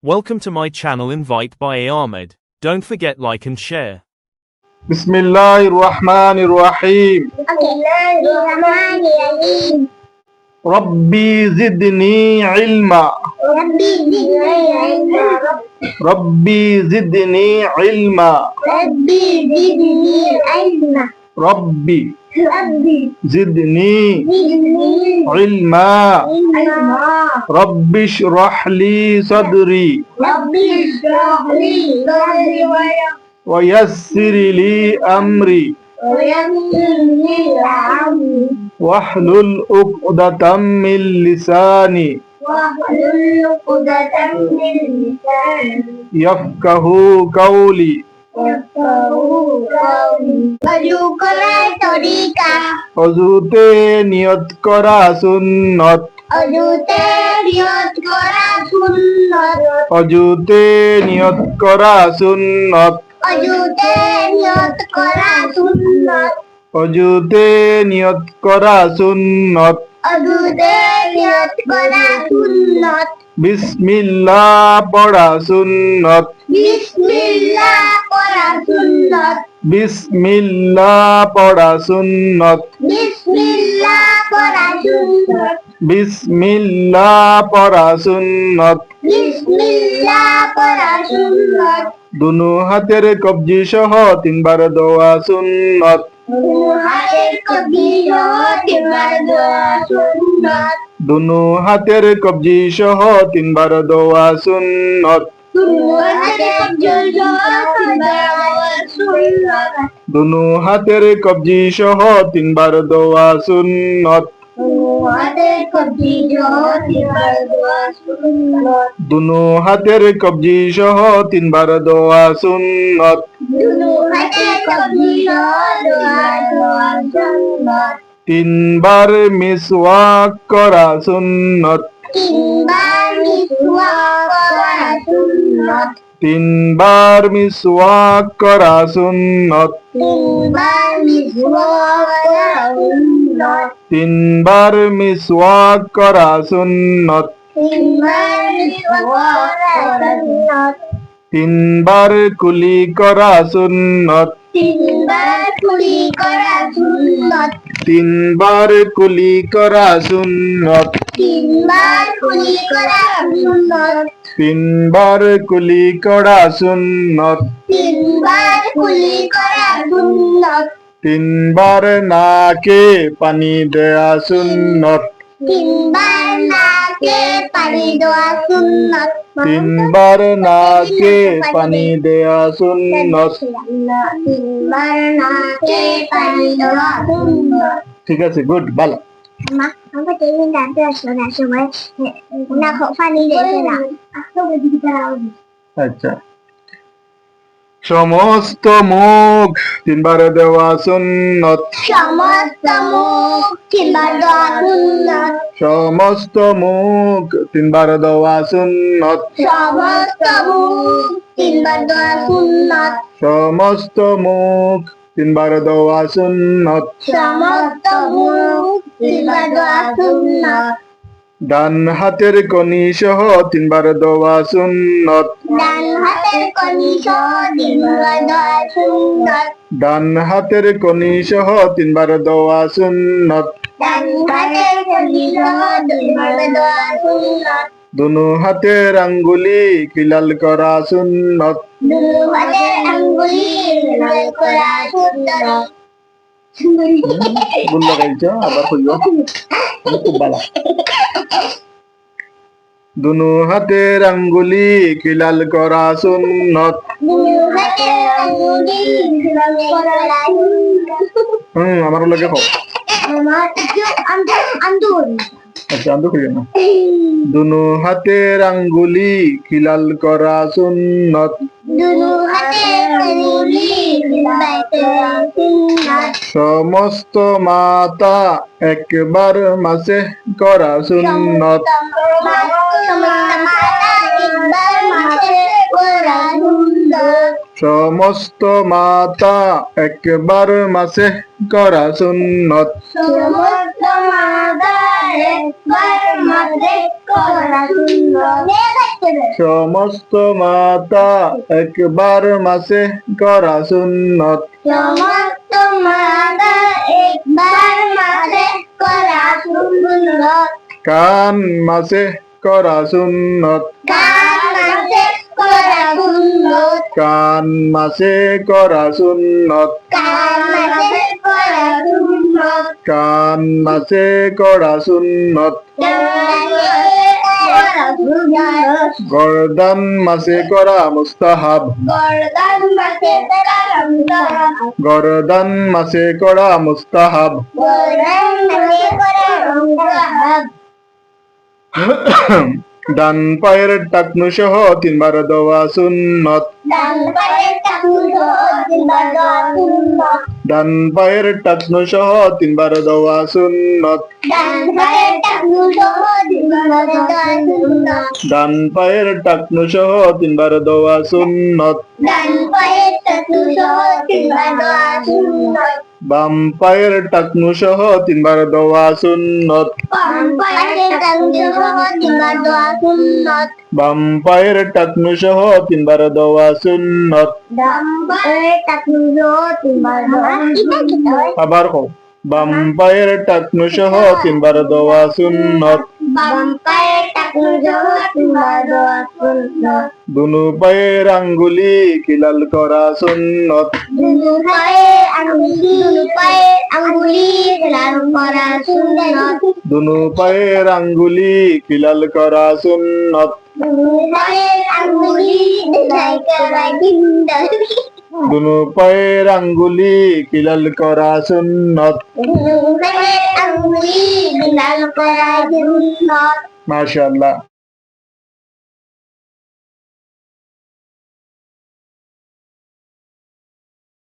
Welcome to my channel Invite by A. Ahmed. Don't forget like and share. Bismillahirrahmanirrahim. Rabbi zidni ilma. Rabbi zidni ilma. Rabbi zidni ilma. Rabbi shrah li sadri wa yassir li amri wahlul uqdatam min lisani yafqahu qawli. অজুতে নিয়ত করা সুন্নত। অজুতে নিয়ত করা সুন্নত। অজুতে নিয়ত করা সুন্নত। বিসমিল্লাহ পড়া সুন্নত। বিসমিল্লাহ পড়া সুন্নত। বিসমিল্লাহ পড়া সুন্নত। দুনো হাতের কবজি সহ তিনবার দোয়া সুন্নত। দুনো হাতের কবজি সহ তিনবার দোয়া সুন্নত। দুনো হাতের কবজি সহ তিনবার দোয়া সুন্নত। দুনো হাতের কবজি সহ তিনবার দোয়া সুন্নত। তিনবার মিসওয়াক করা সুন্নত। তিনবার মিসওয়াক করা সুন্নত। তিনবার মিসওয়াক করা সুন্নত। তিনবার কুলি করা সুন্নত। তিনবার কুলি করা সুন্নত। তিনবার কুলি করা সুন্নত। তিনবার নাকে পানি দেয়া সুন্নত। তিনবার নাকে পানি দেয়া সুন্নত। ঠিক আছে, গুড, ভালো। আচ্ছা, সমস্ত মুখ তিনবার দেওয়া সুন্নত। সমস্ত মুখ তিনবার দেওয়া সুন্নত। সমস্ত মুখ তিনবার দেওয়া সুন্নত। ডান হাতের কনি সহ তিনবার দেওয়া সুন্নত। ডান হাতের কনি সহ তিনবার দেওয়া সুন্নত। দুনো হাতের আঙ্গুলি খিলাল করা সুন্নত। আবার খুব ভালো। দুনো হাতের আঙ্গুলি খিলাল করা সুন্নত। আমার লাগে হোক। আচ্ছা, আন্দু করিও না। দুনো হাতের আঙ্গুলি খিলাল করা সুন্নত। সমস্ত মাথা একবার মাসে করা সুন্নত। সমস্ত মাথা একবার মাসে করা সুন্নত। একবার মাঝে করা সুন্নত। সমস্ত মাতা একবার মাসে করা সুন্নত। সমস্ত মাদা একবার মাঝে করা সুন্নত। কান মাসে করা সুন্নত। কান মাঝে করা সুন্নত। কান মাসে করা সুন্নত। কান মাঝে করা সুন্নত। কান মাসে করা সুন্নত। গর্দান মাসে করা মুস্তাহাব। গর্দান মাঝে করা মুস্তাহাব। গর্দান মাসে করা মুস্তাহাব। গর্দান মাঝে করা মুস্তাহাব। ডান পায়ের টাকনু সহ তিনবার দেওয়া সুন্নত। ডান পায়ের টাকনু সহ তিনবার দেওয়া সুন্নত। ডান পায়ের টাকনু সহ তিনবার দেওয়া সুন্নত। ডান পায়ের টাকনু সহ তিনবার দেওয়া সুন্নত। ডান পায়ের টাকনু সহ তিনবার দেওয়া সুন্নত। ডান পায়ের টাকনু সহ তিনবার দেওয়া সুন্নত। বাম পায়ের টাকনু সহ তিনবার দেওয়া সুন্নত। বাম পায়ের টাকনু সহ তিনবার দেওয়া সুন্নত। বাম পায়ের টাকনু সহ তিনবার দেওয়া সুন্নত। ডান পায়ের টাকনু সহ তিনবার দেওয়া সুন্নত। আবার হোক, বাম পায়ের টাকনু সহ তিনবার দেওয়া সুন্নত। বাম পায়ের টাকনু সহ তিনবার দেওয়া সুন্নত। দুনু পায়ের আঙ্গুলি কিলাল করা সুন্নত। দুনু পায়ের আঙ্গুলি লাল করা সুন্নত। দুনু পায়ের আঙ্গুলি কিলাল করা সুন্নত। দুনু পায়ের আঙ্গুলি লাল করা সুন্নত। দুনু পায়ের আঙ্গুলি কিলাল করা সুন্নত। দুনু পায়ের আঙ্গুলি লাল করা সুন্নত। মাশাআল্লাহ।